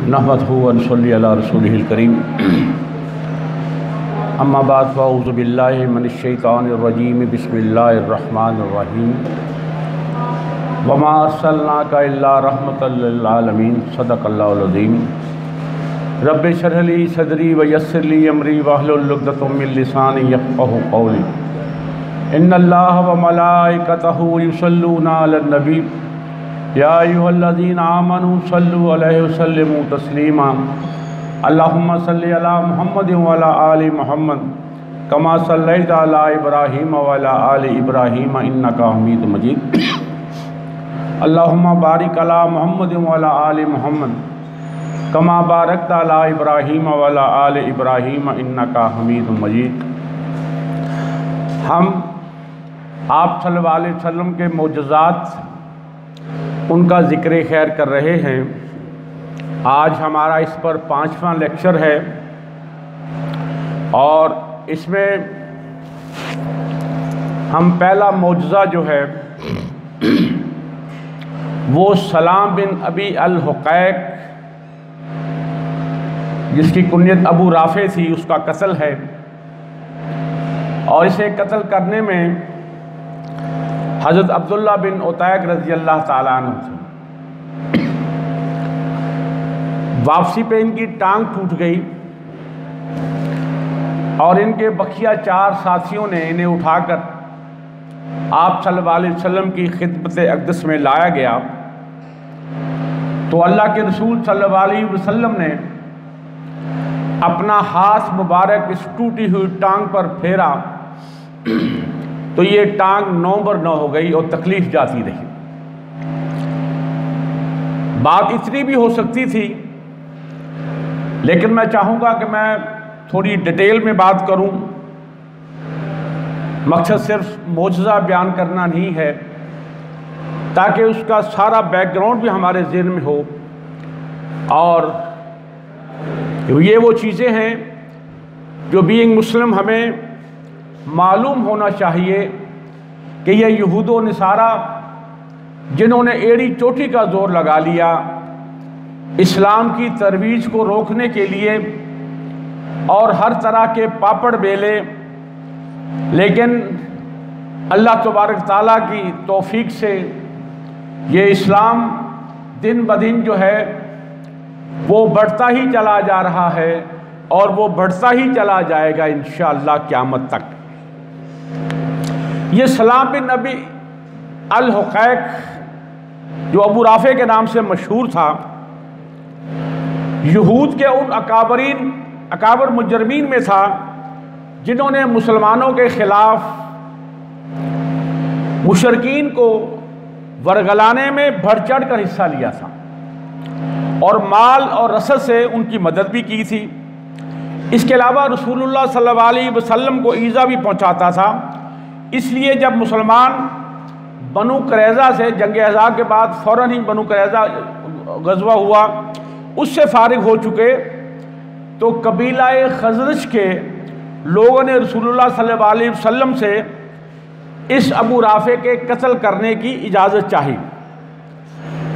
नहमदहु व नसल्ली अला रसूलिहिल करीम। अम्मा बाद फ़अऊज़ु बिल्लाहि मिनश शैतानिर रजीम। बिस्मिल्लाहिर रहमानिर रहीम। वमा अर्सलनाका इल्ला रहमतल लिल आलमीन। सदक़ल्लाहुल अज़ीम। रब्बि इश्रह ली सदरी व यस्सिर ली अमरी वहलुल उक़दतम मिन लिसानी यफ़क़हू क़ौली। इन्नल्लाह व मलाइकतहु युसल्लूना अलन नबी या अय्युहल्लज़ीना आमनू सल्लु अलैहि वसल्लिमू तस्लीमा। अल्लाहुम्मा सल्लि अला मुहम्मदिन व अला आलि मुहम्मद कमा सल्लैता अला इब्राहीम व अला आलि इब्राहीम इन्नका हमीदुम मजीद। अल्लाहुम्मा बारिक अला मुहम्मदिन व अला आलि मुहम्मद कमा बारकता अला इब्राहीम व अला आलि इब्राहीम इन्नका हमीदुम मजीद। हम आप सल्लल्लाहु अलैहि वसल्लम के मोजज़ात, उनका ज़िक्र खैर कर रहे हैं। आज हमारा इस पर 5वां लेक्चर है और इसमें हम पहला मोजज़ा जो है वो सलाम बिन अबी अल हुक़ैक़, जिसकी कुन्यत अबू राफ़े थी, उसका कत्ल है। और इसे कत्ल करने में हज़रत अब्दुल्ला बिन उतैक रज़ी अल्लाह ताला अन्हु थे। वापसी पे इनकी टांग टूट गई और इनके बखिया 4 साथियों ने इन्हें उठाकर आप सल्लल्लाहु अलैहि वसल्लम की खिदमत अक़दस में लाया गया। तो अल्लाह के रसूल सल्लल्लाहु अलैहि वसल्लम ने अपना हाथ मुबारक इस टूटी हुई टांग पर फेरा तो ये टांग 9 हो गई और तकलीफ जाती रही। बात इतनी भी हो सकती थी, लेकिन मैं चाहूँगा कि मैं थोड़ी डिटेल में बात करूँ। मकसद सिर्फ मोजज़ा बयान करना नहीं है, ताकि उसका सारा बैकग्राउंड भी हमारे ज़हन में हो। और ये वो चीज़ें हैं जो बीइंग मुस्लिम हमें मालूम होना चाहिए कि ये यहूद व नसारा जिन्होंने एड़ी चोटी का जोर लगा लिया इस्लाम की तरवीज को रोकने के लिए और हर तरह के पापड़ बेले, लेकिन अल्लाह तबारक ताला की तौफीक से ये इस्लाम दिन ब दिन जो है वो बढ़ता ही चला जा रहा है और वो बढ़ता ही चला जाएगा इंशाअल्लाह क़यामत तक। ये सलाम बिन अबी अल हुक़ैक़, जो अबू राफ़े के नाम से मशहूर था, यहूद के उन अकाबर मुजरमीन में था जिन्होंने मुसलमानों के ख़िलाफ़ मुशरकीन को वरगलाने में बढ़ चढ़ कर हिस्सा लिया था और माल और रसद से उनकी मदद भी की थी। इसके अलावा रसूलुल्लाह सल्लल्लाहु अलैहि वसल्लम को ईज़ा भी पहुंचाता था। इसलिए जब मुसलमान बनु कुरैज़ा से जंग अहज़ाब के बाद फ़ौरन ही बनु कुरैज़ा गज़वा हुआ, उससे फारिग हो चुके, तो कबीला खज़रज के लोगों ने रसूलुल्लाह सल्लल्लाहु अलैहि वसल्लम से इस अबू राफ़े के कत्ल करने की इजाज़त चाही।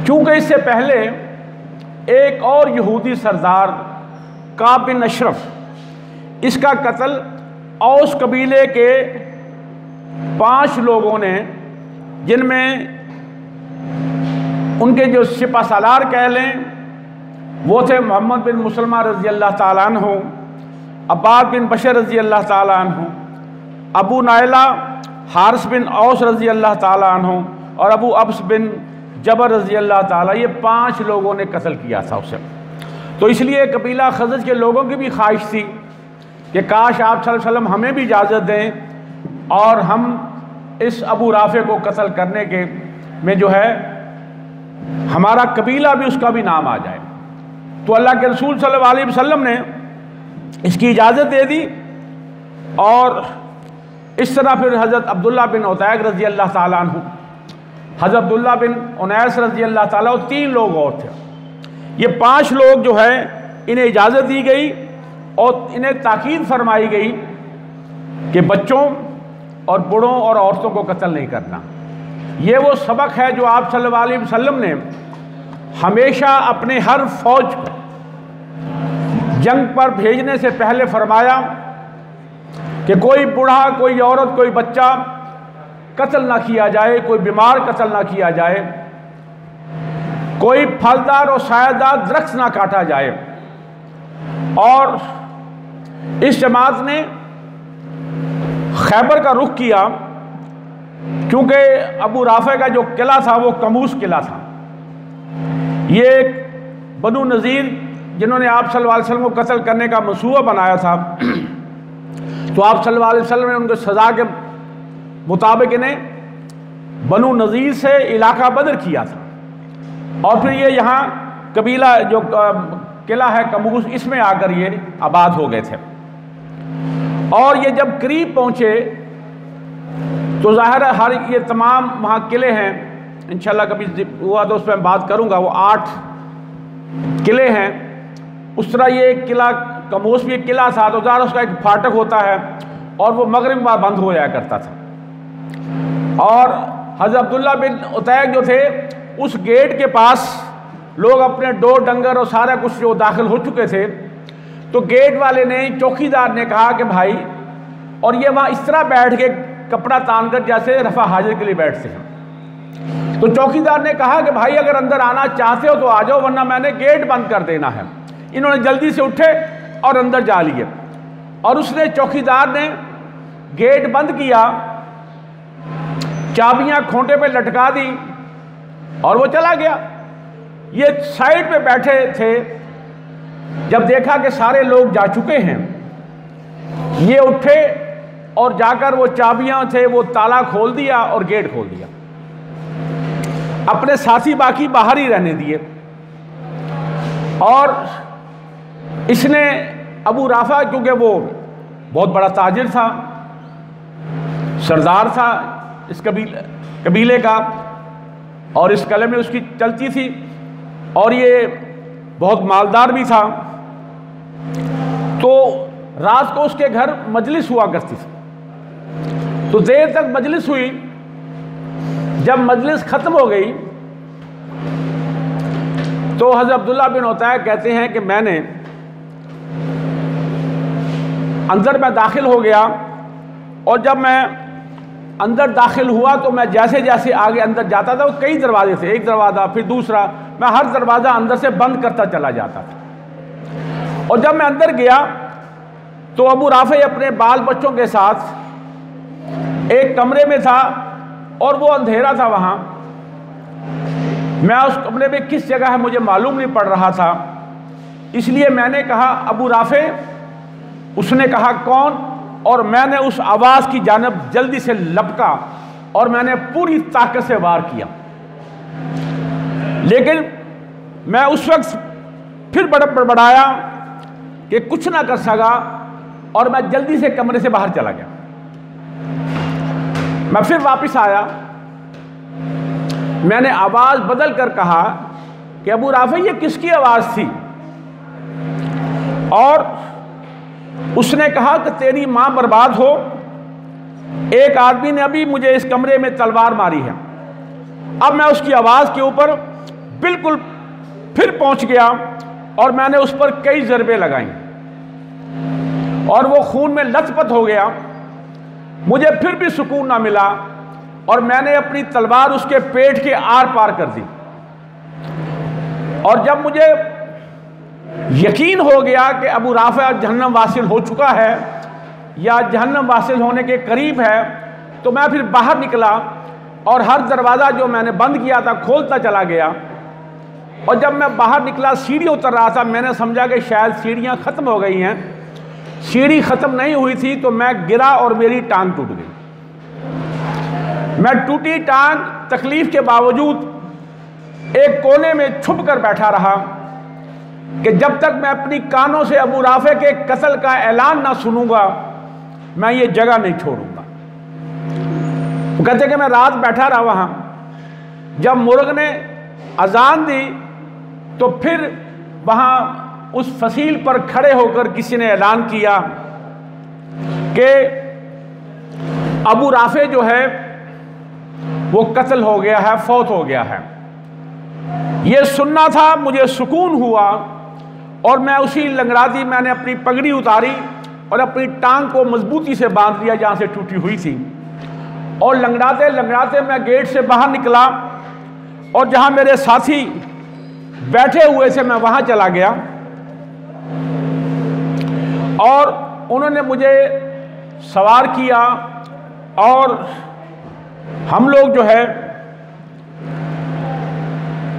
चूँकि इससे पहले एक और यहूदी सरदार काब बिन अशरफ, इसका कत्ल औस कबीले के 5 लोगों ने, जिनमें उनके जो सिपा सालार कह लें वो थे मोहम्मद बिन मुसलमा रज़ी अल्लाह ताला अन्हु, अब्बाद बिन बशर रज़ी अल्लाह ताला अन्हु, अबू नायला हारिस बिन औस रज़ी अल्लाह ताला अन्हु और अबू अब्स बिन जबर रज़ी अल्लाह ताला, ये 5 लोगों ने कत्ल किया था उसे। तो इसलिए कबीला खज़रज के लोगों की भी ख्वाहिश थी कि काश आप सल्लल्लाहु अलैहि वसल्लम हमें भी इजाज़त दें और हम इस अबू राफ़े को कत्ल करने के में जो है हमारा कबीला भी, उसका भी नाम आ जाए। तो अल्लाह के रसूल सल्लल्लाहु अलैहि वसल्लम ने इसकी इजाज़त दे दी और इस तरह फिर हज़रत अब्दुल्ला बिन उतैक रज़ी अल्लाह ताला अन्हु, हज़रत अब्दुल्ला बिन उनैस रज़ी अल्लाह ताला और 3 लोग और थे। ये 5 लोग जो है इन्हें इजाज़त दी गई और इन्हें ताकीद फरमाई गई कि बच्चों और बूढ़ों और औरतों को कत्ल नहीं करना। ये वो सबक है जो आप सल्लल्लाहु अलैहि वसल्लम ने हमेशा अपने हर फौज जंग पर भेजने से पहले फरमाया कि कोई बूढ़ा, कोई औरत, कोई बच्चा कत्ल ना किया जाए, कोई बीमार कत्ल ना किया जाए, कोई फलदार और छायादार दरख्त ना काटा जाए। और इस जमात ने खैबर का रुख किया, क्योंकि अबू राफे का जो किला था वो कमूस किला था। ये बनु नज़ीर जिन्होंने आप सल्लल्लाहु अलैहि वसल्लम को कत्ल करने का मंसूबा बनाया था, तो आप सल्लल्लाहु अलैहि वसल्लम ने उनको सज़ा के मुताबिक इन्हें बनु नज़ीर से इलाका बदर किया था। और फिर ये यहाँ कबीला जो किला है कमूस, इसमें आकर ये आबाद हो गए थे। और ये जब करीब पहुँचे तो ज़ाहिर है हर ये तमाम वहाँ किले हैं, इंशाल्लाह कभी हुआ तो उस पर बात करूँगा, वो 8 किले हैं। उस तरह ये किला कमूस भी एक किला था, तो ज़ाहिर उसका एक फाटक होता है और वो मगरिब में बंद हो जाया करता था। और हज़रत अब्दुल्ला बिन उतैक जो थे, उस गेट के पास लोग अपने डोर डंगर और सारा कुछ जो दाखिल हो चुके थे, तो गेट वाले ने, चौकीदार ने कहा कि भाई, और ये वहाँ इस तरह बैठ के कपड़ा तानकर जैसे रफ़ा हाजिर के लिए बैठते हैं। तो चौकीदार ने कहा कि भाई अगर अंदर आना चाहते हो तो आ जाओ, वरना मैंने गेट बंद कर देना है। इन्होंने जल्दी से उठे और अंदर जा लिए, और उसने, चौकीदार ने गेट बंद किया, चाबियां खोंटे पे लटका दी और वो चला गया। ये साइड पे बैठे थे, जब देखा कि सारे लोग जा चुके हैं, ये उठे और जाकर वो चाबियां थे वो ताला खोल दिया और गेट खोल दिया। अपने साथी बाकी बाहर ही रहने दिए। और इसने अबू राफा, क्योंकि वो बहुत बड़ा ताजिर था, सरदार था इस कबीले का, और इस कले में उसकी चलती थी, और ये बहुत मालदार भी था, तो रात को उसके घर मजलिस हुआ करती थी। तो देर तक मजलिस हुई। जब मजलिस खत्म हो गई तो हज़रत अब्दुल्ला बिन उतैक कहते हैं कि मैंने अंदर में दाखिल हो गया, और जब मैं अंदर दाखिल हुआ तो मैं जैसे जैसे आगे अंदर जाता था, वो कई दरवाजे थे, एक दरवाज़ा फिर दूसरा, मैं हर दरवाज़ा अंदर से बंद करता चला जाता था। और जब मैं अंदर गया तो अबू राफे अपने बाल बच्चों के साथ एक कमरे में था, और वो अंधेरा था वहाँ। मैं उस कमरे में किस जगह है मुझे मालूम नहीं पड़ रहा था, इसलिए मैंने कहा अबू राफे। उसने कहा कौन, और मैंने उस आवाज़ की जानब जल्दी से लपका और मैंने पूरी ताकत से वार किया, लेकिन मैं उस वक्त फिर बड़बड़ाया कि कुछ ना कर सका, और मैं जल्दी से कमरे से बाहर चला गया। मैं फिर वापस आया, मैंने आवाज़ बदल कर कहा कि अबू राफे ये किसकी आवाज़ थी? और उसने कहा कि तेरी माँ बर्बाद हो, एक आदमी ने अभी मुझे इस कमरे में तलवार मारी है। अब मैं उसकी आवाज़ के ऊपर बिल्कुल फिर पहुंच गया और मैंने उस पर कई ज़रबे लगाई और वो खून में लथपथ हो गया। मुझे फिर भी सुकून ना मिला और मैंने अपनी तलवार उसके पेट के आर पार कर दी। और जब मुझे यकीन हो गया कि अबू राफा जहन्नम वासिल हो चुका है या जहन्नम वासिल होने के करीब है, तो मैं फिर बाहर निकला और हर दरवाज़ा जो मैंने बंद किया था खोलता चला गया। और जब मैं बाहर निकला, सीढ़ी उतर रहा था, मैंने समझा कि शायद सीढ़ियाँ ख़त्म हो गई हैं। सीढ़ी ख़त्म नहीं हुई थी तो मैं गिरा और मेरी टांग टूट गई। मैं टूटी टांग तकलीफ़ के बावजूद एक कोने में छुप कर बैठा रहा कि जब तक मैं अपनी कानों से अबू राफे के कत्ल का ऐलान ना सुनूंगा मैं ये जगह नहीं छोड़ूंगा। वो कहते कि मैं रात बैठा रहा वहाँ। जब मुर्ग ने अजान दी तो फिर वहाँ उस फसील पर खड़े होकर किसी ने ऐलान किया कि अबू राफे जो है वो कत्ल हो गया है, फौत हो गया है। ये सुनना था, मुझे सुकून हुआ और मैं उसी लंगड़ाती मैंने अपनी पगड़ी उतारी और अपनी टांग को मजबूती से बांध दिया जहाँ से टूटी हुई थी, और लंगड़ाते लंगड़ाते मैं गेट से बाहर निकला और जहाँ मेरे साथी बैठे हुए थे मैं वहाँ चला गया और उन्होंने मुझे सवार किया और हम लोग जो है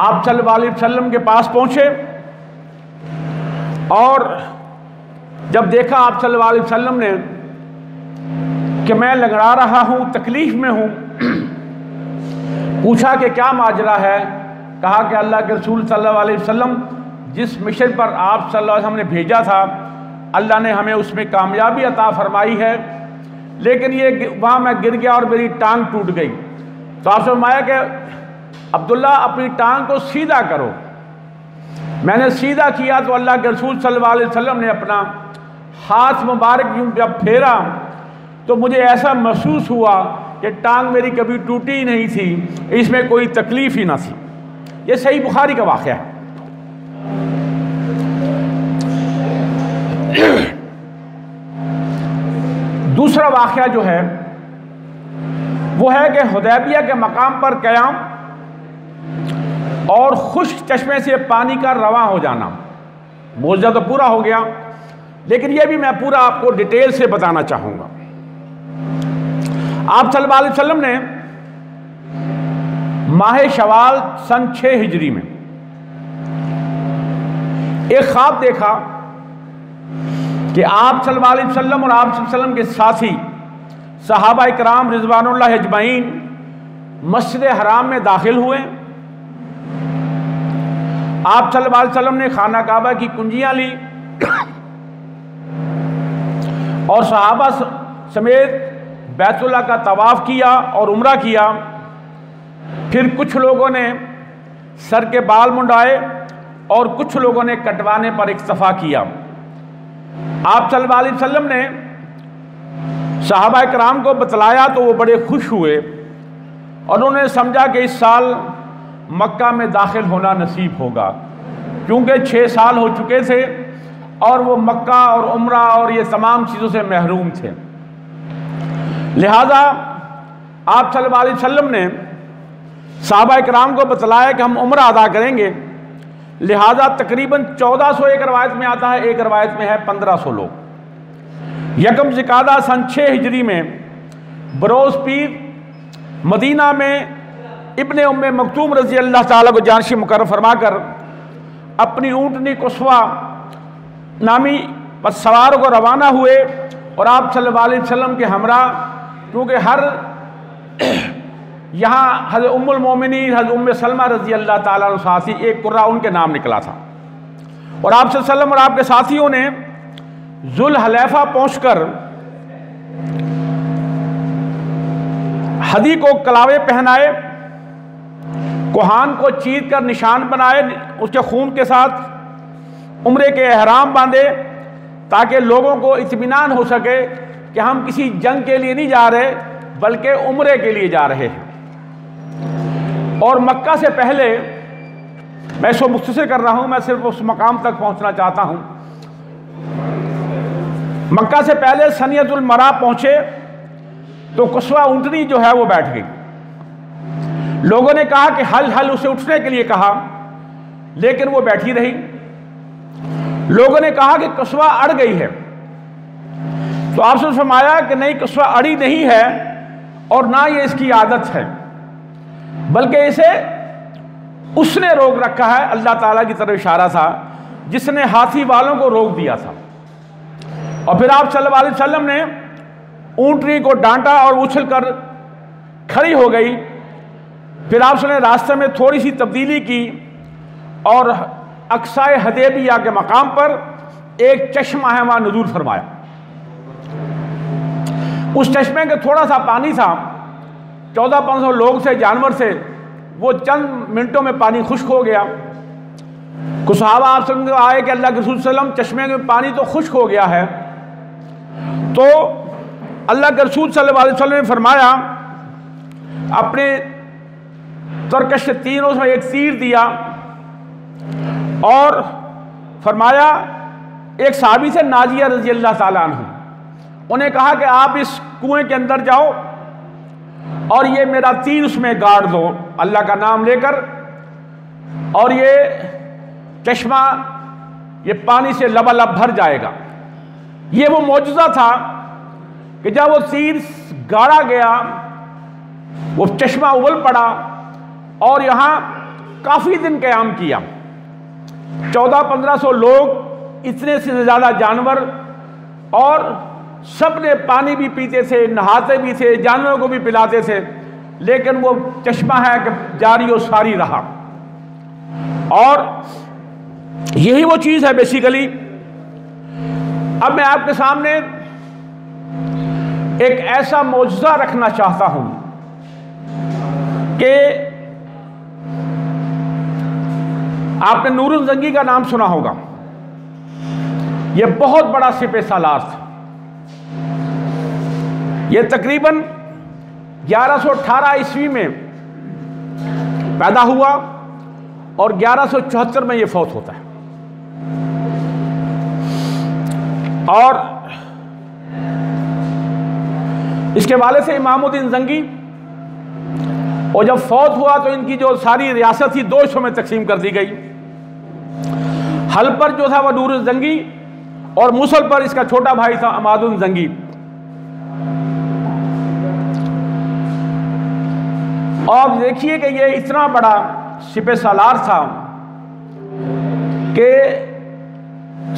आप सल्लल्लाहु अलैहि वसल्लम के पास पहुँचे। और जब देखा आप सल्लल्लाहु अलैहि वसल्लम ने कि मैं लंगड़ा रहा हूँ, तकलीफ में हूँ, पूछा कि क्या माजरा है। कहा कि अल्लाह के रसूल सल्लल्लाहु अलैहि वसल्लम जिस मिशन पर आप सल्लल्लाहु अलैहि वसल्लम ने भेजा था अल्लाह ने हमें उसमें कामयाबी अता फरमाई है, लेकिन ये वहाँ मैं गिर गया और मेरी टांग टूट गई। तो आपसे फरमाया कि अब्दुल्ला अपनी टांग को सीधा करो। मैंने सीधा किया तो अल्लाह के रसूल सल्लल्लाहु अलैहि वसल्लम ने अपना हाथ मुबारक यूं जब फेरा तो मुझे ऐसा महसूस हुआ कि टांग मेरी कभी टूटी ही नहीं थी, इसमें कोई तकलीफ ही ना थी। ये सही बुखारी का वाक़या है। दूसरा वाक़या जो है वो है कि हुदैबिया के मकाम पर क़याम और खुश्क चश्मे से पानी का रवां हो जाना। मौजूदा तो पूरा हो गया, लेकिन यह भी मैं पूरा आपको डिटेल से बताना चाहूँगा। आप सल्लल्लाहु अलैहि वसल्लम ने माह शवाल सन 6 हिजरी में एक ख्वाब देखा कि आप सल्लल्लाहु अलैहि वसल्लम और आप सल्लल्लाहु अलैहि वसल्लम के साथी सहाबा इकराम रिज़वानुल्लाह अजमईन मस्जिद हराम में दाखिल हुए। आप सल्लल्लाहु अलैहि वसल्लम ने खाना काबा की कुंजियां ली और सहाबा समेत बैतुल्लाह का तवाफ़ किया और उम्रा किया। फिर कुछ लोगों ने सर के बाल मुंडाए और कुछ लोगों ने कटवाने पर इक्तफा किया। आप सल्लल्लाहु अलैहि वसल्लम ने सहाबा इकराम को बतलाया तो वो बड़े खुश हुए और उन्होंने समझा कि इस साल मक्का में दाखिल होना नसीब होगा, क्योंकि 6 साल हो चुके थे और वो मक्का और उम्रा और ये तमाम चीज़ों से महरूम थे। लिहाजा आप सल्लल्लाहु अलैहि वसल्लम ने सहाबा इकराम को बतलाया कि हम उम्रा अदा करेंगे। लिहाजा तकरीबन 1400, एक रवायत में आता है, एक रवायत में है 1500 लोग। यकम ज़िकादा सन 6 हिजरी में बरोज़ पीर मदीना में इब्ने उम्मे मक्तूम रज़ी अल्लाह ताला को जानशी मुकर्रर फरमाकर अपनी ऊँटनी कुस्वा नामी पर सवारों को रवाना हुए और आप सल्लल्लाहु अलैहि वसल्लम के हमरा, क्योंकि हर यहाँ हज़रत उम्मुल मोमिनीन हज़रत उम्मे सलमा रज़ी अल्लाह ताला अन्हा साथी एक कुर्रा उनके नाम निकला था। और आप सल्लल्लाहु अलैहि वसल्लम और आपके साथियों ने जुल हलैफा पहुँचकर हदी को कलावे पहनाए, कोहान को चीर कर निशान बनाए, उसके खून के साथ उम्रे के एहराम बांधे ताकि लोगों को इत्मीनान हो सके कि हम किसी जंग के लिए नहीं जा रहे बल्कि उम्रे के लिए जा रहे हैं। और मक्का से पहले, मैं इसको मुख्तसर कर रहा हूँ, मैं सिर्फ उस मकाम तक पहुँचना चाहता हूँ। मक्का से पहले सनियतुल मरा पहुँचे तो कुस्वा ऊँटनी जो है वो बैठ गई। लोगों ने कहा कि हल हल उसे उठने के लिए कहा, लेकिन वो बैठी रही। लोगों ने कहा कि कुस्वा अड़ गई है, तो आपसे फरमाया कि नहीं, कुस्वा अड़ी नहीं है और ना ये इसकी आदत है, बल्कि इसे उसने रोक रखा है। अल्लाह ताला की तरफ इशारा था जिसने हाथी वालों को रोक दिया था। और फिर आप सल्लल्लाहु अलैहि वसल्लम ने ऊँटनी को डांटा और उछल कर खड़ी हो गई। फिर आपने रास्ते में थोड़ी सी तब्दीली की और अक्साए हदैबिया के मकाम पर एक चश्मा है वहाँ नज़ूल फरमाया। उस चश्मे के थोड़ा सा पानी था, 1400-1500 लोग थे, जानवर थे, वो चंद मिनटों में पानी खुश्क हो गया। कुछ सहाबा आप आए कि अल्लाह के रसूल सल्लल्लाहु अलैहि वसल्लम चश्मे में पानी तो खुश्क हो गया है। तो अल्लाह के रसूल सल्लल्लाहु अलैहि वसल्लम ने फरमाया, अपने तरकश से 3 उसमें एक तीर दिया और फरमाया एक साहबी से नाजिया रजी अल्लाह ताला अन्हु, उन्हें कहा कि आप इस कुएं के अंदर जाओ और ये मेरा तीर उसमें गाड़ दो अल्लाह का नाम लेकर, और ये चश्मा ये पानी से लबालब भर जाएगा। ये वो मौजूदा था कि जब वो तीर गाड़ा गया, वो चश्मा उबल पड़ा और यहाँ काफ़ी दिन क़याम किया। 1400-1500 लोग, इतने से ज़्यादा जानवर, और सब ने पानी भी पीते थे, नहाते भी थे, जानवरों को भी पिलाते थे, लेकिन वो चश्मा है कि जारी और सारी रहा। और यही वो चीज़ है बेसिकली। अब मैं आपके सामने एक ऐसा मौजज़ा रखना चाहता हूं कि आपने नूरुल जंगी का नाम सुना होगा। यह बहुत बड़ा सिपह सालार था। यह तकरीबन 1118 ईस्वी में पैदा हुआ और 1174 में यह फौत होता है। और इसके वाले से इमामुद्दीन जंगी, और जब फौत हुआ तो इनकी जो सारी रियासत थी 2 हिस्सों में तकसीम कर दी गई। हल पर जो था वह नूरुल जंगी, और मुसल पर इसका छोटा भाई था अमादुल जंगी। और देखिए कि ये इतना बड़ा सिपह सालार था कि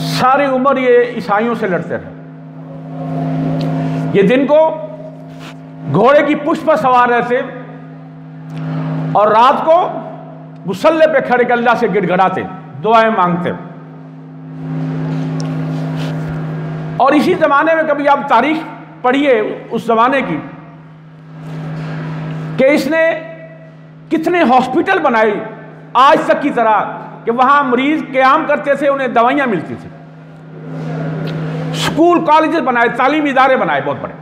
सारी उम्र ये ईसाइयों से लड़ते रहे। ये दिन को घोड़े की पुष्ट पर सवार रहते और रात को मुसल्ले पे खड़े के अल्लाह से गिड़गिड़ाते, दुआएं मांगते। और इसी जमाने में कभी आप तारीख पढ़िए उस जमाने की कि इसने कितने हॉस्पिटल बनाए आज तक की तरह कि वहां मरीज क़याम करते थे, उन्हें दवाइयां मिलती थी। स्कूल कॉलेजेस बनाए, तालीमी इदारे बनाए बहुत बड़े।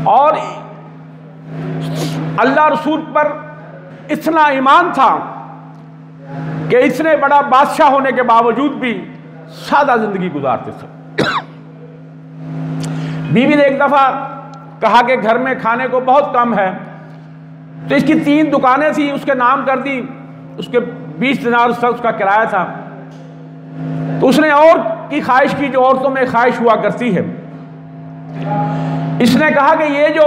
और अल्लाह रसूल पर इतना ईमान था कि इतने बड़ा बादशाह होने के बावजूद भी सादा जिंदगी गुजारते थे। बीवी ने एक दफा कहा कि घर में खाने को बहुत कम है, तो इसकी 3 दुकानें थी, उसके नाम कर दी। उसके 20 दिनार उसका किराया था। तो उसने और की ख्वाहिश की जो औरतों में ख्वाहिश हुआ करती है। इसने कहा कि ये जो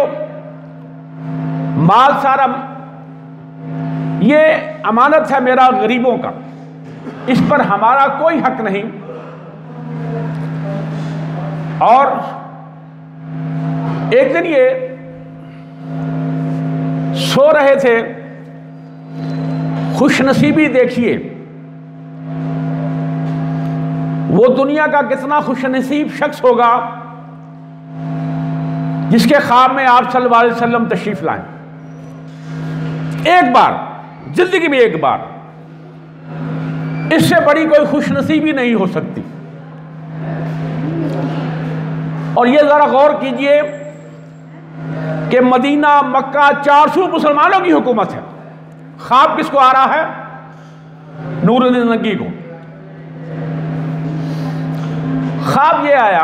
माल सारा ये अमानत है मेरा गरीबों का, इस पर हमारा कोई हक नहीं। और एक दिन ये सो रहे थे, खुशनसीबी देखिए, वो दुनिया का कितना खुशनसीब शख्स होगा जिसके ख्वाब में आप सल्लल्लाहु अलैहि वसल्लम तशरीफ लाएं। एक बार जिंदगी में, एक बार, इससे बड़ी कोई खुशनसीबी नहीं हो सकती। और ये जरा गौर कीजिए कि मदीना मक्का 400 मुसलमानों की हुकूमत है। ख्वाब किसको आ रहा है? नूरुद्दीन जंगी को। ख्वाब ये आया,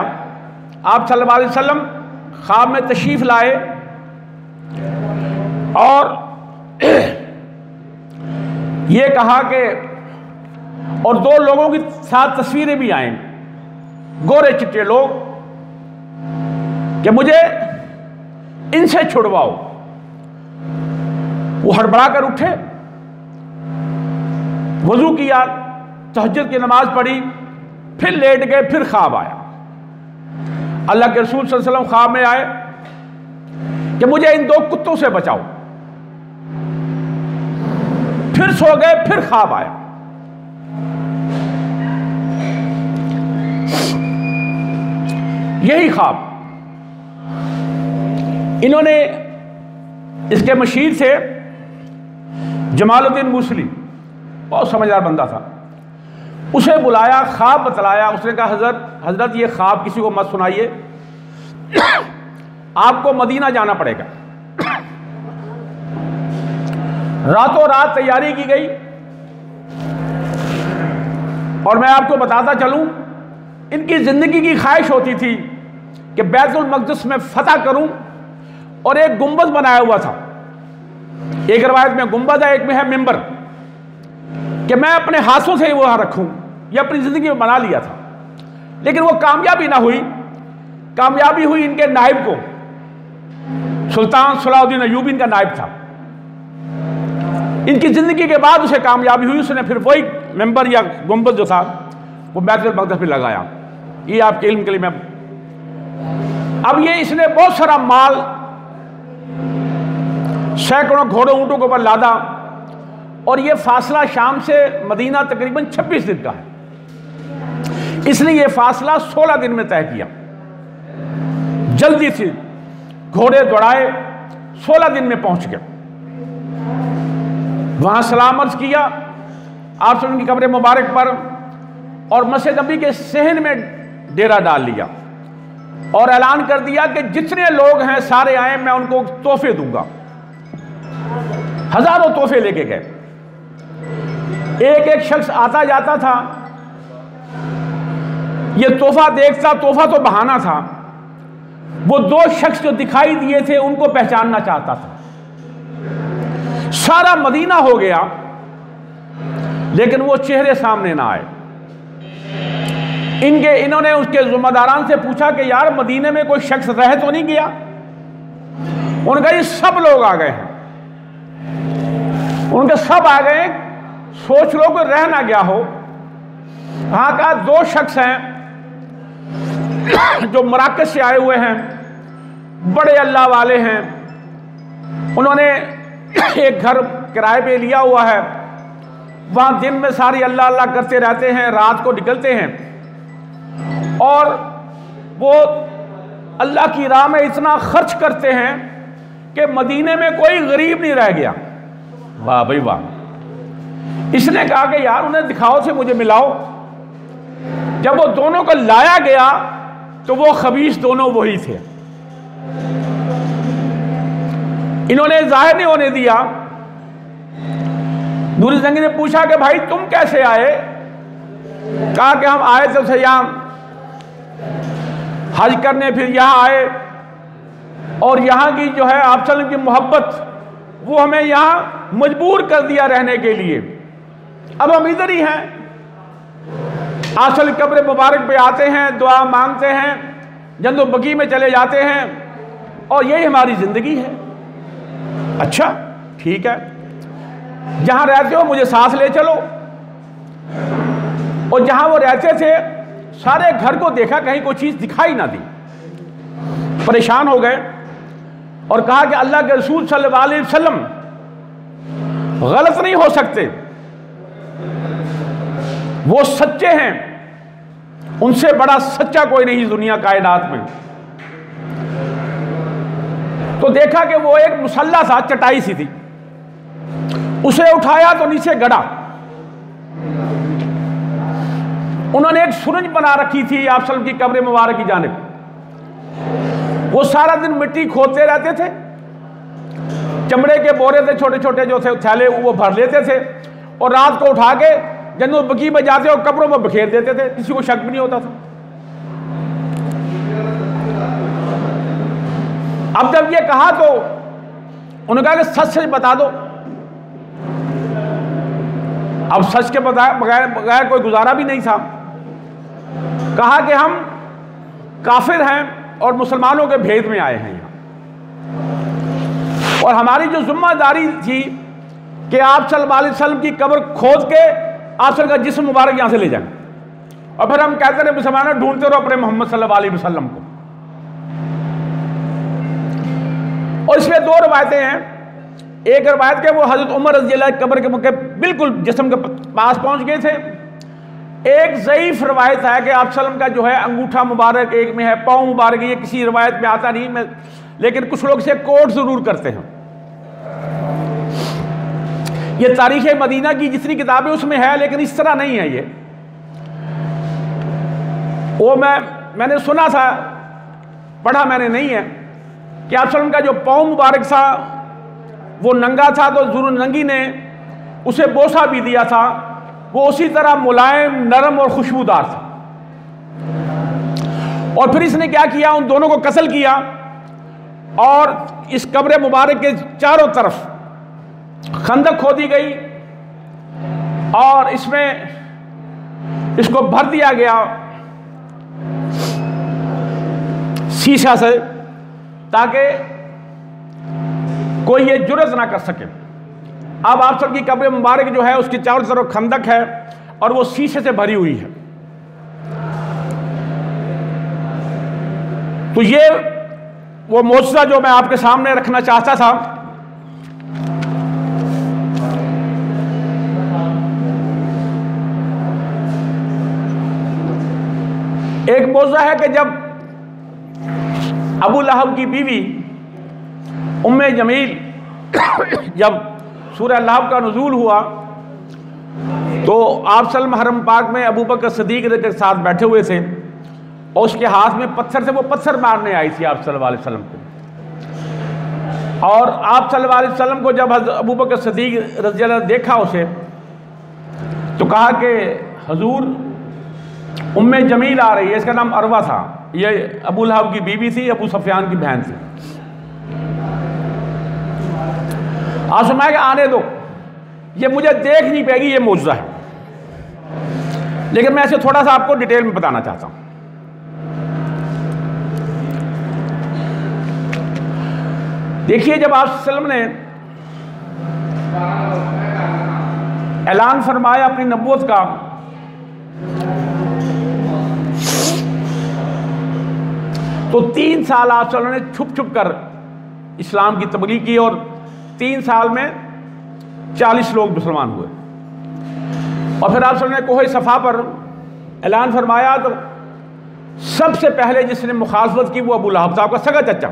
आप सल्लल्लाहु अलैहि वसल्लम ख्वाब में तशरीफ लाए और ये कहा कि, और 2 लोगों के साथ तस्वीरें भी आए, गोरे चिट्टे लोग, कि मुझे इनसे छुड़वाओ। वो हड़बड़ा कर उठे, वजू किया, तहज्जुद की नमाज पढ़ी, फिर लेट गए। फिर ख्वाब आया, अल्लाह के रसूल सल्लल्लाहु अलैहि वसल्लम ख्वाब में आए कि मुझे इन 2 कुत्तों से बचाओ। फिर सो गए, फिर ख्वाब आया। यही ख्वाब इन्होंने, इसके मशीर थे जमालुद्दीन मूसली, बहुत समझदार बंदा था, उसे बुलाया, ख्वाब बतलाया। उसने कहा हजरत ये ख्वाब किसी को मत सुनाइए, आपको मदीना जाना पड़ेगा। रातों रात तैयारी की गई, और मैं आपको बताता चलूं, इनकी ज़िंदगी की ख्वाहिश होती थी कि बैतुल मक़दिस में फतह करूं, और एक गुंबद बनाया हुआ था। एक रवायत में गुंबद है, एक में है मिंबर, कि मैं अपने हाथों से ही वहां रखूं। ये अपनी ज़िंदगी में बना लिया था, लेकिन वो कामयाबी ना हुई। कामयाबी हुई इनके नायब को, सुल्तान सलाहुद्दीन अय्यूबी इनका नायब था। इनकी ज़िंदगी के बाद उसे कामयाबी हुई, उसने फिर वही मेंबर या गुंबद जो था वो बैतुल मक़दिस पे लगाया। ये आपके इल्म के लिए मैं, अब ये इसने बहुत सारा माल, सैकड़ों घोड़ों ऊंटों के ऊपर लादा, और ये फासला शाम से मदीना तकरीबन 26 दिन का है। इसने ये फासला 16 दिन में तय किया। जल्दी से घोड़े दौड़ाए, 16 दिन में पहुंच गए। वहां सलाम अर्ज किया आप सब की कब्र मुबारक पर, और मस्जिद नबी के सहन में डेरा डाल लिया, और ऐलान कर दिया कि जितने लोग हैं सारे आए, मैं उनको तोहफे दूंगा। हजारों तोहफे लेके गए। एक एक शख्स आता जाता था, ये तोहफा देखता, तोहफा तो बहाना था। वो 2 शख्स जो दिखाई दिए थे उनको पहचानना चाहता था। सारा मदीना हो गया, लेकिन वो चेहरे सामने ना आए। इन्होंने उसके जिम्मेदारान से पूछा कि यार मदीने में कोई शख्स रह तो नहीं गया? उन्होंने कहा ये सब लोग आ गए हैं। उनके सब आ गए, सोच लो कोई रह ना गया हो। हाँ, कहा 2 शख्स हैं जो मराकश से आए हुए हैं, बड़े अल्लाह वाले हैं। उन्होंने एक घर किराए पे लिया हुआ है, वहां दिन में सारी अल्लाह अल्लाह करते रहते हैं, रात को निकलते हैं, और वो अल्लाह की राह में इतना खर्च करते हैं कि मदीने में कोई गरीब नहीं रह गया। वाह भाई वाह। इसने कहा कि यार उन्हें दिखाओ, से मुझे मिलाओ। जब वो दोनों को लाया गया तो वो खबीस दोनों वही थे। इन्होंने जाहिर नहीं होने दिया। नूरी जंगी ने पूछा कि भाई तुम कैसे आए? कहा कि हम आए थे यहां हज करने, फिर यहां आए, और यहां की जो है आप सल्लल्लाहु अलैहि वसल्लम की मोहब्बत, वो हमें यहां मजबूर कर दिया रहने के लिए। अब हम इधर ही हैं, आसल कब्र मुबारक पे आते हैं, दुआ मांगते हैं, जन्नत बकी में चले जाते हैं, और यही हमारी जिंदगी है। अच्छा ठीक है, जहां रहते हो मुझे साथ ले चलो। और जहां वो रहते थे सारे घर को देखा, कहीं कोई चीज दिखाई ना दी। परेशान हो गए और कहा कि अल्लाह के रसूल सल्लल्लाहु अलैहि वसल्लम गलत नहीं हो सकते, वो सच्चे हैं, उनसे बड़ा सच्चा कोई नहीं दुनिया कायनात में। तो देखा कि वो एक मुसल्ला था, चटाई सी थी, उसे उठाया तो नीचे गड़ा। उन्होंने एक सुरंग बना रखी थी आप सल्लल्लाहु अलैहि वसल्लम की कब्र मुबारक की जानिब। वो सारा दिन मिट्टी खोदते रहते थे, चमड़े के बोरे थे छोटे छोटे जो थे थैले, वो भर लेते थे, और रात को उठा के जन्नत बकी में जाते और कब्रों में बिखेर देते थे। किसी को शक भी नहीं होता था। अब जब ये कहा तो उन्होंने कहा कि सच सच बता दो। अब सच के बगैर कोई गुजारा भी नहीं था। कहा कि हम काफिर हैं और मुसलमानों के भेद में आए हैं यहाँ, और हमारी जो जिम्मेदारी थी कि आप सल्लल्लाहु अलैहि वसल्लम की कब्र खोद के आप सल्लल्लाहु का जिस्म मुबारक यहां से ले जाएं, और फिर हम कहते रहे मुसलमानों ढूंढते रहो अपने मोहम्मद सल्लल्लाहु अलैहि वसल्लम को। और इसमें 2 रवायतें हैं। एक रवायत के वो हजरत उमर रज़ी अल्लाह की कब्र के मौके बिल्कुल जिस्म के पास पहुंच गए थे। एक ज़ईफ रवायत है कि आप सल्लम का जो है अंगूठा मुबारक एक में है, पाँव मुबारक, ये किसी रवायत में आता नहीं, मैं लेकिन कुछ लोग इसे कोट जरूर करते हैं। ये तारीख मदीना की जितनी किताबें उसमें है, लेकिन इस तरह नहीं है ये। वो मैंने सुना था, पढ़ा मैंने नहीं है, कि आप सल्लम का जो पाँव मुबारक था वो नंगा था, तो ज़रूर नंगी ने उसे बोसा भी दिया था, वो उसी तरह मुलायम, नरम और खुशबूदार था। और फिर इसने क्या किया, उन दोनों को कत्ल किया और इस कब्र मुबारक के चारों तरफ खंदक खोदी गई और इसमें इसको भर दिया गया शीशा से, ताकि कोई ये जुर्रत ना कर सके। अब आप सबकी कब्र मुबारक जो है उसकी चारों तरफ खंदक है और वो शीशे से भरी हुई है। तो ये वो मौजज़ा जो मैं आपके सामने रखना चाहता था। एक मौजज़ा है कि जब अबू लहब की बीवी उम्मे जमील जब सूरह लहब का नुज़ूल हुआ तो आप सल्लल्लाहु हरम पाक में अबू बकर सिद्दीक़ के साथ बैठे हुए थे और उसके हाथ में पत्थर से वो पत्थर मारने आई थी आप सल्लल्लाहु अलैहि वसल्लम को। और आप सल्लल्लाहु अलैहि वसल्लम को जब अबू बकर सिद्दीक़ रज़ी अल्लाह देखा उसे, तो कहा कि हुज़ूर उम्मे जमील आ रही है। इसका नाम अरवा था, ये अबू लहब की बीवी थी, अबू सुफियान की बहन थी। आप फरमाया कि आने दो, ये मुझे देख नहीं पाएगी, ये मौजज़ा है। लेकिन मैं ऐसे थोड़ा सा आपको डिटेल में बताना चाहता हूं। देखिए, जब आप सल्लम ने ऐलान फरमाया अपनी नबूवत का, तो 3 साल आप सल्लम ने छुप छुप कर इस्लाम की तबलीग की और 3 साल में 40 लोग मुसलमान हुए। और फिर आप सल्लम ने कोहे सफ़ा पर ऐलान फरमाया तो सबसे पहले जिसने मुखालफत की वो अबू लहब था, आपका सगा चचा।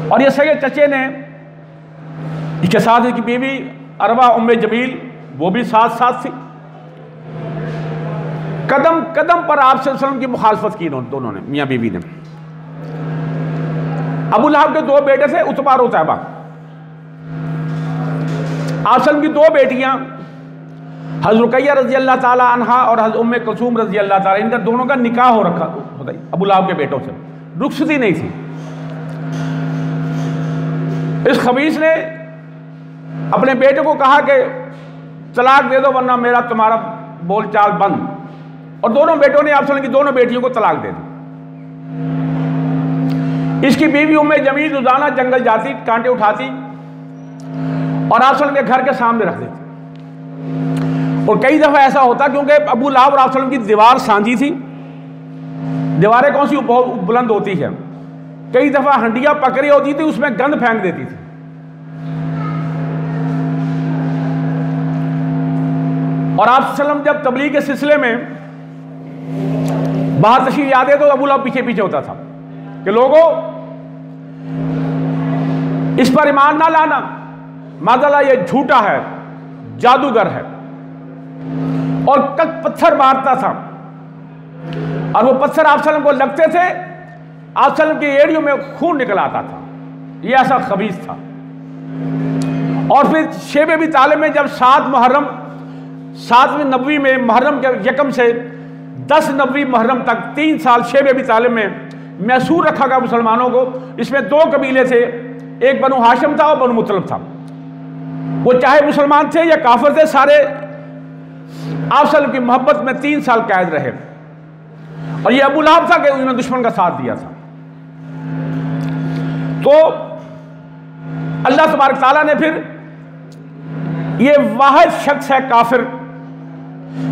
और ये सगे चचे ने, इसके साथ इसकी बीवी अरवा उम्मे जमील वो भी साथ साथ थी। कदम कदम पर आप सल्लल्लाहु अलैहि वसल्लम की मुखालफत की दोनों ने, मियाँ बीवी ने। अबू लहब के 2 बेटे थे, उतबा और उतैबा। आप सल्लल्लाहु की 2 बेटियां हज़रत रुकैया रज़ी अल्लाह ताला अन्हा और हज़रत उम्मे कुलसूम रज़ी अल्लाह ताला, इनका दोनों का निकाह हो रखा होता है अबू लहब के बेटों से, रुखसती नहीं थी। इस खबीस ने अपने बेटे को कहा कि तलाक दे दो वरना मेरा तुम्हारा बोलचाल बंद। और दोनों बेटों ने आप सल्लल्लाहु की दोनों बेटियों को तलाक दे दी। इसकी बीवी उम्मे जमील रोजाना जंगल जाती, कांटे उठाती और आप सल्लल्लाहु के घर के सामने रख देती। और कई दफा ऐसा होता, क्योंकि अबू लहब और आप सल्लल्लाहु की दीवार सांझी थी, दीवारें कौन सी बहुत बुलंद होती है, कई दफा हंडिया पकड़ी होती थी, उसमें गंद फेंक देती थी। और आप सल्लल्लाहु जब तबलीग के सिलसिले में बाहर तशरीफ आते तो अबू लहब पीछे पीछे होता था कि लोगों इस पर ईमान ना लाना, माज़अल्लाह ये झूठा है, जादूगर है। और पत्थर मारता था और वो पत्थर आप सल्लल्लाहु को लगते थे, आप सल्लल्लाहु की एड़ियों में खून निकल आता था। ये ऐसा खबीस था। और फिर शेब अबी तालिब में जब 7वीं नबवी में मुहर्रम के यकम से 10 नबवी मुहर्रम तक 3 साल शेब अबी तालिब में मैसूर रखा गया मुसलमानों को। इसमें 2 कबीले थे, एक बनु हाशिम था और बनु मुतलब था। वो चाहे मुसलमान थे या काफिर थे, सारे आप सल्लल्लाहु की मोहब्बत में 3 साल कैद रहे। और ये अबू लहब था कि उन्होंने दुश्मन का साथ दिया था। तो अल्लाह तबारक ताला ने फिर ये वाहिद शख्स है काफिर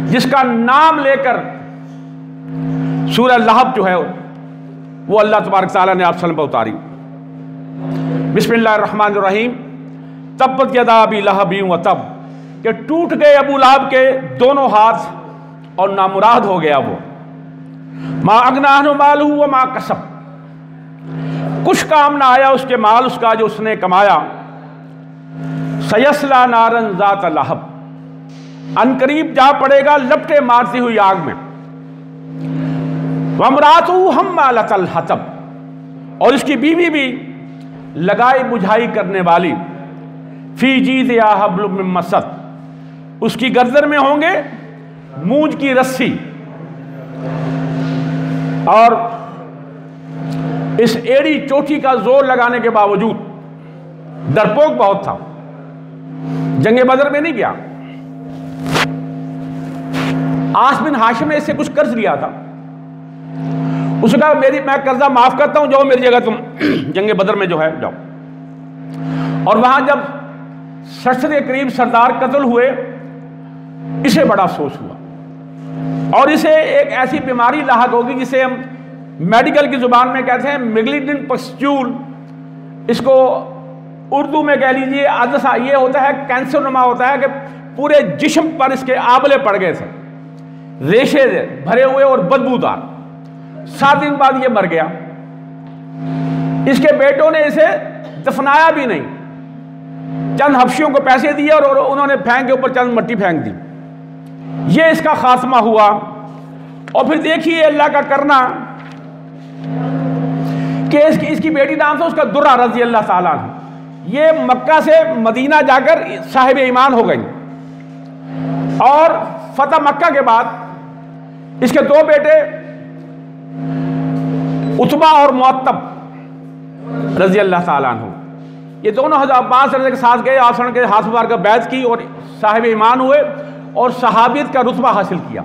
जिसका नाम लेकर सूरह लहब जो है वो अल्लाह तबारक ताला ने आप सल्लल्लाहु पर उतारी। बिस्मिल्लाहिर्रहमानिर्रहीम। तब्बत यदा अबी लहब व तब, कि टूट गए अबू लहब के दोनों हाथ और नामुराद हो गया वो। मा अगना अन्हु मालुहु व मा कसब, कुछ काम ना आया उसके माल उसका जो उसने कमाया। सयस्ला नारन ज़ात लहब, अनकरीब जा पड़ेगा लपटे मारती हुई आग में। वमरातु हम्मालतल हतब, और इसकी बीवी भी लगाई बुझाई करने वाली। फी जीदिहा हब्लुम मिन मसद, उसकी गर्दन में होंगे मूंज की रस्सी, और इस एड़ी चोटी का जोर लगाने के बावजूद डरपोक बहुत था, जंगे बदर में नहीं गया। आस बिन हाशिम ने इससे कुछ कर्ज लिया था, उसने कहा मैं कर्जा माफ करता हूं, जाओ मेरी जगह तुम जंगे बदर में जो है जाओ। और वहां जब 60 के करीब सरदार कत्ल हुए, इसे बड़ा अफसोस हुआ और इसे एक ऐसी बीमारी लाहक होगी जिसे हम मेडिकल की जुबान में कहते हैं मिगलिडिन पस्ट्यूल, इसको उर्दू में कह लीजिए अदसा, ये होता है कैंसर नुमा होता है कि पूरे जिस्म पर इसके आबले पड़ गए थे, रेशे भरे हुए और बदबूदार। 7 दिन बाद ये मर गया। इसके बेटों ने इसे दफनाया भी नहीं, चंद हफ्शियों को पैसे दिए और उन्होंने फेंक के ऊपर चंद मट्टी फेंक दी। ये इसका खात्मा हुआ। और फिर देखिए अल्लाह का करना कि इसकी बेटी नाम था उसका दुर्रा रजी अल्लाह ताला अन्हा। ये मक्का से मदीना जाकर साहिब ईमान हो गई और फतह मक्का के बाद इसके 2 बेटे उतबा और मुअत्तब रजी अल्लाह ताला अन्हु, ये दोनों हज़रत अब्बास के साथ गए, आप के हाथ मुबारक का बैत की और साहिब ईमान हुए और सहाबियत का रुतबा हासिल किया।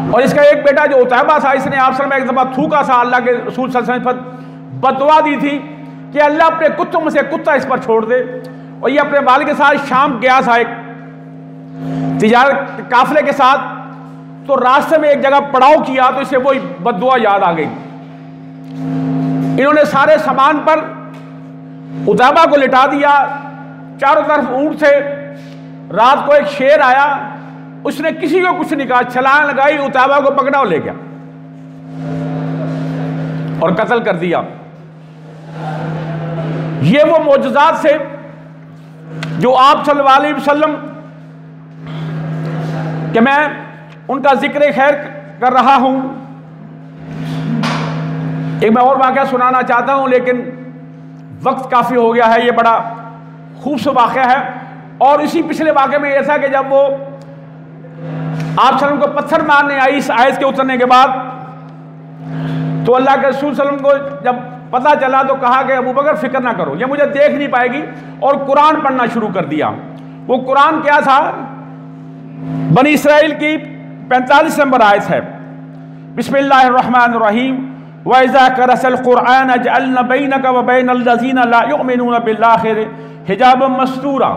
और इसका एक बेटा जो उतैबा था, इसने आप एक दफा थूका था, अल्लाह के रसूल सल्लल्लाहु अलैहि वसल्लम पर बददुआ दी थी कि अल्लाह अपने कुत्तों में से कुत्ता इस पर छोड़ दे। और ये अपने बाल के साथ शाम गया था एक तिजारत काफिले के साथ, तो रास्ते में एक जगह पड़ाव किया तो इसे वही बददुआ याद आ गई। इन्होंने सारे सामान पर उतैबा को लिटा दिया, चारों तरफ ऊंट थे। रात को एक शेर आया, उसने किसी को कुछ नहीं कहा, छलांग लगाई, उतैबा को पकड़ा और ले गया और कत्ल कर दिया। ये वो मोजज़ात थे जो आप सल्लल्लाहु अलैहि वसल्लम कि मैं उनका जिक्र खैर कर रहा हूं। एक मैं और वाक़या सुनाना चाहता हूं, लेकिन वक्त काफ़ी हो गया है। ये बड़ा खूबसूरत वाक़या है। और इसी पिछले वाक़े में ऐसा कि जब वो आप सल्लम को पत्थर मारने आई इस आयत के उतरने के बाद, तो अल्लाह के रसूल सल्लम को जब पता चला तो कहा कि अबू बकर फिक्र ना करो, ये मुझे देख नहीं पाएगी, और कुरान पढ़ना शुरू कर दिया। वो कुरान क्या था? बनी इसराइल की 45 नंबर आयत है, बिस्मिल्लाहिर्रहमानिर्रहीम, व इज़ा करसल कुरआन जअलना बैनका व बैनल लज़ीना ला युमिनूना बिल आखिर हिजाबम मस्तूरा।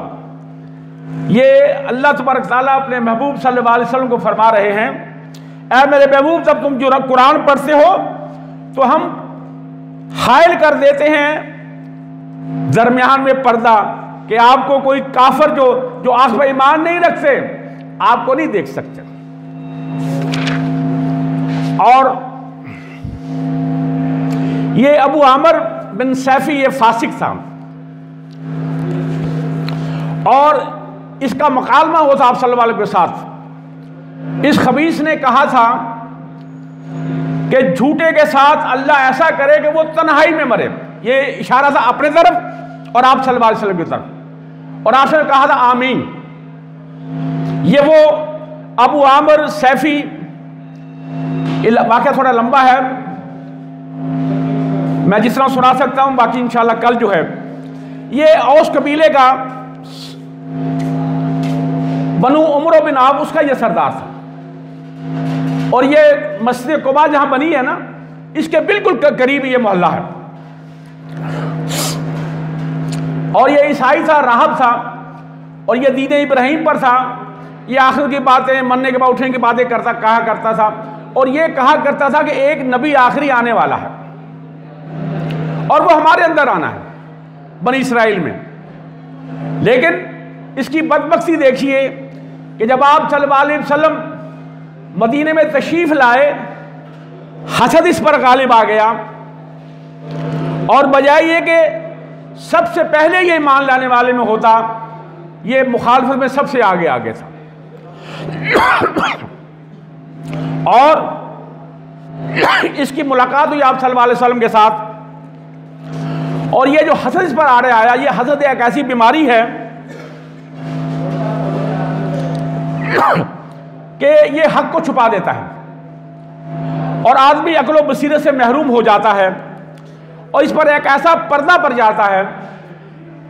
ये अल्लाह तबारक तआला अपने महबूब सल्लल्लाहु अलैहि वसल्लम को फरमा रहे हैं, ऐ मेरे महबूब, जब तुम जो कुरान पढ़ते हो तो हम हायल कर देते हैं दरमियान में पर्दा कि आपको कोई काफिर जो आंख पर ईमान नहीं रखते आपको नहीं देख सकते। और ये अबू आमर बिन सैफी ये फासिक था और इसका मुकालमा हुआ था आप सल्लल्लाहु अलैहि वसल्लम के साथ। इस खबीस ने कहा था कि झूठे के साथ अल्लाह ऐसा करे कि वो तन्हाई में मरे। ये इशारा था अपने तरफ और आप सल्लल्लाहु अलैहि वसल्लम की तरफ, और आपने कहा था आमीन। ये वो अबू आमर सैफी, वाक़या थोड़ा लंबा है, मैं जिस तरह सुना सकता हूं, बाकी इंशाल्लाह कल जो है, ये औस कबीले का बनु उमरो बिन आब उसका ये सरदार था। और ये मस्जिद कुबा जहां बनी है ना, इसके बिल्कुल करीब ये मोहल्ला है। और ये ईसाई था, राहब था, और ये दीन इब्राहिम पर था। ये आखिर की बातें, मरने के बाद उठने की बातें कहा करता था, और ये कहा करता था कि एक नबी आखिरी आने वाला है और वो हमारे अंदर आना है बनी इसराइल में। लेकिन इसकी बदबख्ती देखिए कि जब आप सल्लल्लाहु अलैहि वसल्लम मदीने में तशरीफ लाए, हसद इस पर गालिब आ गया, और बजाय ये कि सबसे पहले ये ईमान लाने वाले में होता, ये मुखालफत में सबसे आगे आगे था। और इसकी मुलाकात हुई आप सल्लल्लाहु अलैहि वसल्लम के साथ, और ये जो हसद इस पर आ रहा आया, ये हसद एक ऐसी बीमारी है कि ये हक को छुपा देता है और आदमी अक्ल बसीरत से महरूम हो जाता है और इस पर एक ऐसा पर्दा पड़ जाता है।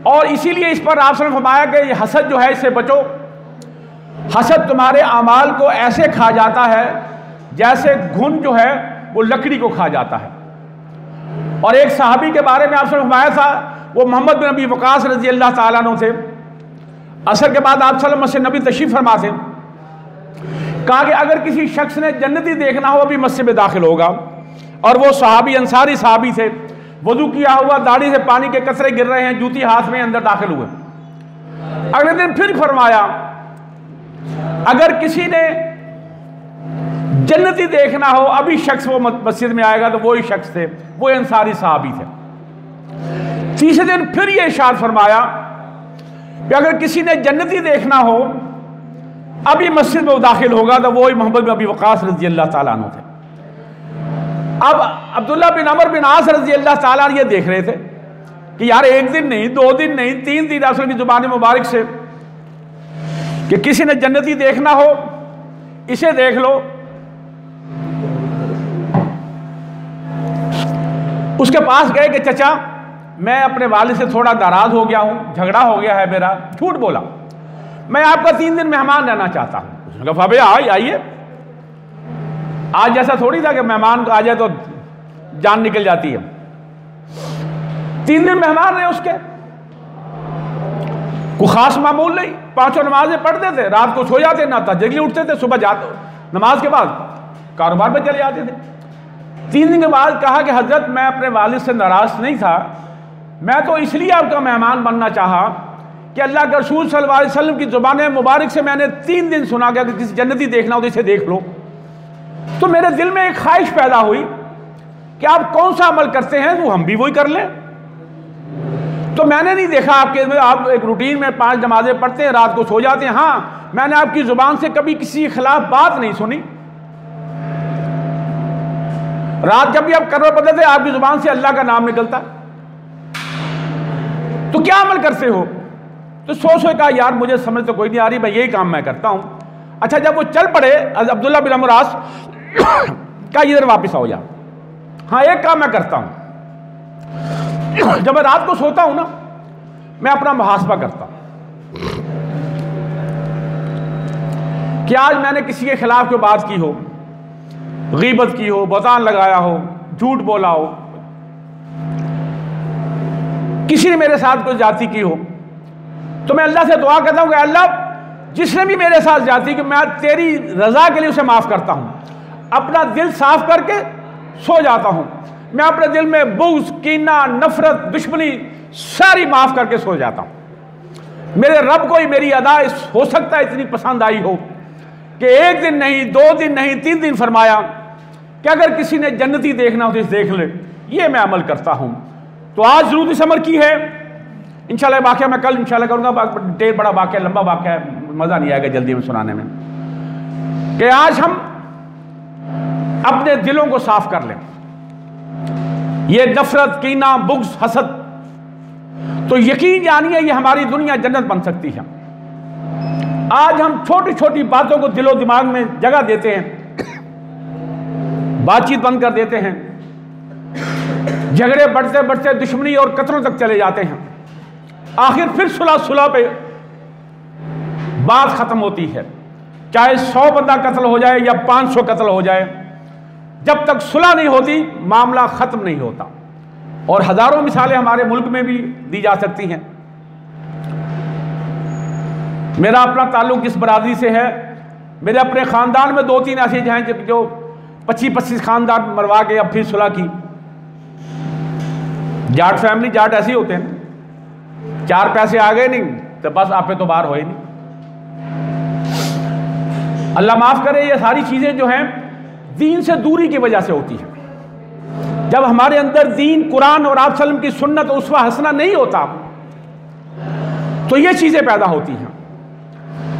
और इसीलिए इस पर आपने फरमाया कि ये हसद जो है इससे बचो। हसद तुम्हारे अमाल को ऐसे खा जाता है जैसे घुन जो है वो लकड़ी को खा जाता है। और एक सहाबी के बारे में आपने फरमाया था, वो मोहम्मद बिन अबी वक़ास रज़ी अल्लाह ताला अन्हु थे। असर के बाद आप सल्लल्लाहु अलैहि वसल्लम मस्जिद नबी तशरीफ फरमा थे। कहा कि अगर किसी शख्स ने जन्नती देखना हो अभी मस्जिद में दाखिल होगा। और वो सहाबी अंसारी सहाबी थे, वजू किया हुआ, दाढ़ी से पानी के कतरे गिर रहे हैं, जूती हाथ में, अंदर दाखिल हुए। अगले दिन फिर फरमाया, अगर किसी ने जन्नती देखना हो अभी शख्स वो मस्जिद में आएगा, तो वो ही शख्स थे, वो अंसारी सहाबी थे। तीसरे दिन फिर ये इरशाद फरमाया कि अगर किसी ने जन्नती देखना हो अभी मस्जिद में दाखिल होगा, तो वो ही मोहम्मद बिन अबी वक़ास रज़ी अल्लाह ताला अन्हु थे। अब अब्दुल्ला बिन अमर बिन आस रज़ी अल्लाह ताला ये देख रहे थे कि यार एक दिन नहीं, 2 दिन नहीं, 3 दिन रसूल की जुबान मुबारक से कि किसी ने जन्नती देखना हो इसे देख लो। उसके पास गए कि चचा मैं अपने वालिद से थोड़ा नाराज हो गया हूं, झगड़ा हो गया है मेरा, झूठ बोला, मैं आपका 3 दिन मेहमान रहना चाहता हूं। उसने कहा भैया आइए। आज जैसा थोड़ी था कि मेहमान आ जाए तो जान निकल जाती है। 3 दिन मेहमान रहे उसके, कोई खास मामूल नहीं, 5 नमाजें पढ़ते थे, रात को सो जाते, ना तहज्जुद उठते थे, सुबह जाते नमाज के बाद कारोबार में चले जाते थे। 3 दिन के बाद कहा कि हजरत मैं अपने वालिद से नाराज नहीं था, मैं तो इसलिए आपका मेहमान बनना चाहा कि अल्लाह के रसूल सल्लल्लाहु अलैहि वसल्लम की जुबान मुबारक से मैंने 3 दिन सुना गया कि किसी जन्नती देखना हो तो इसे देख लो। तो मेरे दिल में एक ख्वाहिश पैदा हुई कि आप कौन सा अमल करते हैं वो हम भी वही कर लें। तो मैंने नहीं देखा आपके, आप एक रूटीन में 5 नमाजें पढ़ते हैं, रात को सो जाते हैं। हाँ, मैंने आपकी जुबान से कभी किसी के खिलाफ बात नहीं सुनी। रात जब भी आप करवट बदलते आपकी जुबान से अल्लाह का नाम निकलता, तो क्या अमल करते हो? तो सोच कहा यार मुझे समझ तो कोई नहीं आ रही, मैं यही काम मैं करता हूं। अच्छा, जब वो चल पड़े अब्दुल्ला बिन अमर आस का इधर वापस आओ यार। हाँ, एक काम मैं करता हूं, जब मैं रात को सोता हूं ना, मैं अपना मुहासबा करता हूं कि आज मैंने किसी के खिलाफ कोई बात की हो, गीबत की हो, बहतान लगाया हो, झूठ बोला हो, किसी ने मेरे साथ कोई जाति की हो, तो मैं अल्लाह से दुआ करता हूं कि अल्लाह जिसने भी मेरे साथ जाति की, मैं तेरी रजा के लिए उसे माफ करता हूं। अपना दिल साफ करके सो जाता हूं। मैं अपने दिल में बुग़्ज़, कीना, नफरत, दुश्मनी सारी माफ करके सो जाता हूं। मेरे रब को ही मेरी अदा हो सकता है इतनी पसंद आई हो कि 1 दिन नहीं, 2 दिन नहीं, 3 दिन फरमाया कि अगर किसी ने जन्नती देखना हो तो इसे देख ले। ये मैं अमल करता हूं। तो आज जरूरत इस अमल की है। इंशाल्लाह वाक़या मैं कल इंशाल्लाह करूंगा, ढेर बड़ा वाक़या, लंबा वाक़या है, मज़ा नहीं आएगा जल्दी में सुनाने में, कि आज हम अपने दिलों को साफ कर लें। ये नफरत, कीना, बुग़्ज़, हसद, तो यकीन जानिए ये हमारी दुनिया जन्नत बन सकती है। आज हम छोटी छोटी बातों को दिलो दिमाग में जगह देते हैं, बातचीत बंद कर देते हैं, झगड़े बढ़ते बढ़ते दुश्मनी और कत्लों तक चले जाते हैं। आखिर फिर सुलह पे बात खत्म होती है, चाहे 100 बंदा कत्ल हो जाए या 500 कत्ल हो जाए, जब तक सुलह नहीं होती मामला खत्म नहीं होता। और हजारों मिसालें हमारे मुल्क में भी दी जा सकती हैं। मेरा अपना ताल्लुक जिस बरादरी से है, मेरे अपने खानदान में 2-3 ऐसे हैं जो 25-25 खानदान मरवा के अब फिर सुलह की। जाट फैमिली, जाट ऐसे ही होते हैं, 4 पैसे आ गए नहीं तो बस आप पे तो बार हो ही नहीं। अल्लाह माफ करे, ये सारी चीजें जो हैं दीन से दूरी की वजह से होती है। जब हमारे अंदर दीन, कुरान और आप सल्लम की सुन्नत और उसवा हसना नहीं होता तो ये चीजें पैदा होती हैं।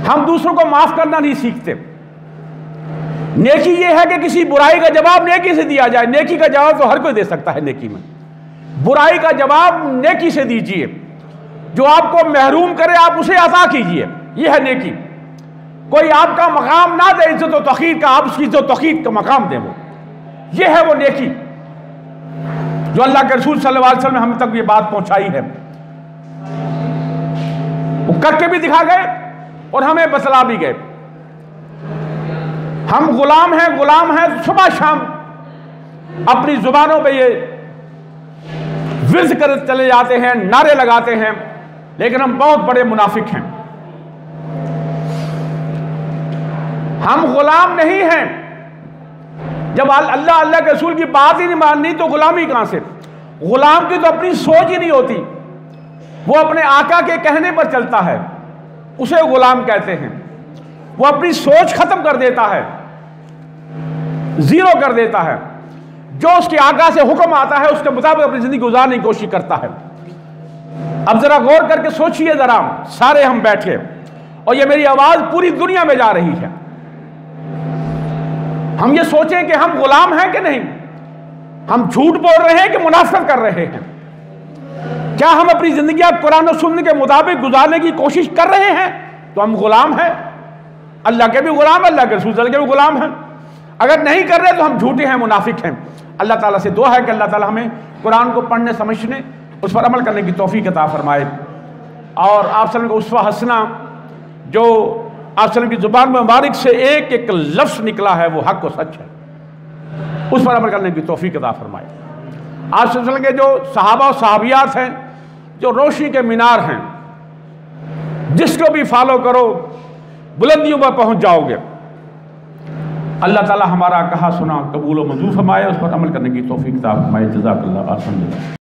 हम दूसरों को माफ करना नहीं सीखते। नेकी ये है कि किसी बुराई का जवाब नेकी से दिया जाए। नेकी का जवाब तो हर कोई दे सकता है नेकी में, बुराई का जवाब नेकी से दीजिए। जो आपको महरूम करे आप उसे अता कीजिए, यह है नेकी। कोई आपका मकाम ना दे इज्जत और तौक़ीर का, आप उसकी इज्जत और तौक़ीर का मकाम दे। वो ये है वो नेकी जो अल्लाह के रसूल सल्लल्लाहु अलैहि वसल्लम ने हम तक ये बात पहुंचाई है। वो करके भी दिखा गए और हमें बतला भी गए। हम गुलाम हैं, सुबह शाम अपनी जुबानों पे ये विज़ कर चले जाते हैं, नारे लगाते हैं, लेकिन हम बहुत बड़े मुनाफिक हैं। हम गुलाम नहीं हैं। जब अल्लाह के रसूल की बात ही नहीं माननी तो गुलामी कहां से? गुलाम की तो अपनी सोच ही नहीं होती, वो अपने आका के कहने पर चलता है, उसे गुलाम कहते हैं। वो अपनी सोच खत्म कर देता है, जीरो कर देता है। जो उसके आका से हुक्म आता है उसके मुताबिक अपनी जिंदगी गुजारने की कोशिश करता है। अब जरा गौर करके सोचिए, जरा सारे हम बैठे और ये मेरी आवाज पूरी दुनिया में जा रही है। हम ये सोचें कि हम गुलाम हैं कि नहीं, हम झूठ बोल रहे हैं कि मुनाफिकत कर रहे हैं? क्या हम अपनी जिंदगी कुरान और सुन्नत के मुताबिक गुजारने की कोशिश कर रहे हैं? तो हम गुलाम हैं, अल्लाह के भी गुलाम, अल्लाह के रसूल के भी गुलाम हैं। अगर नहीं कर रहे तो हम झूठे हैं, मुनाफिक हैं। अल्लाह ताला से दुआ है कि अल्लाह ताला हमें कुरान को पढ़ने, समझने, उस पर अमल करने की तौफीक अता फरमाए। और आप सल्लल्लाहु अलैहि वसल्लम का उस्वा हसना, जो आप सल्लल्लाहु अलैहि वसल्लम की जुबान मुबारक से एक एक लफ्ज़ निकला है, वो हक और सच है, उस पर अमल करने की तौफीक अता फरमाए। आप सल्लल्लाहु अलैहि वसल्लम के जो सहाबा और सहाबियात हैं, जो रोशनी के मीनार हैं, जिसको भी फॉलो करो बुलंदियों पर पहुंच जाओगे। अल्लाह ताला हमारा कहा सुना कबूल व मंजूर फरमाए, उस पर अमल करने की तौफीक अता फरमाए। जज़ाकल्लाह।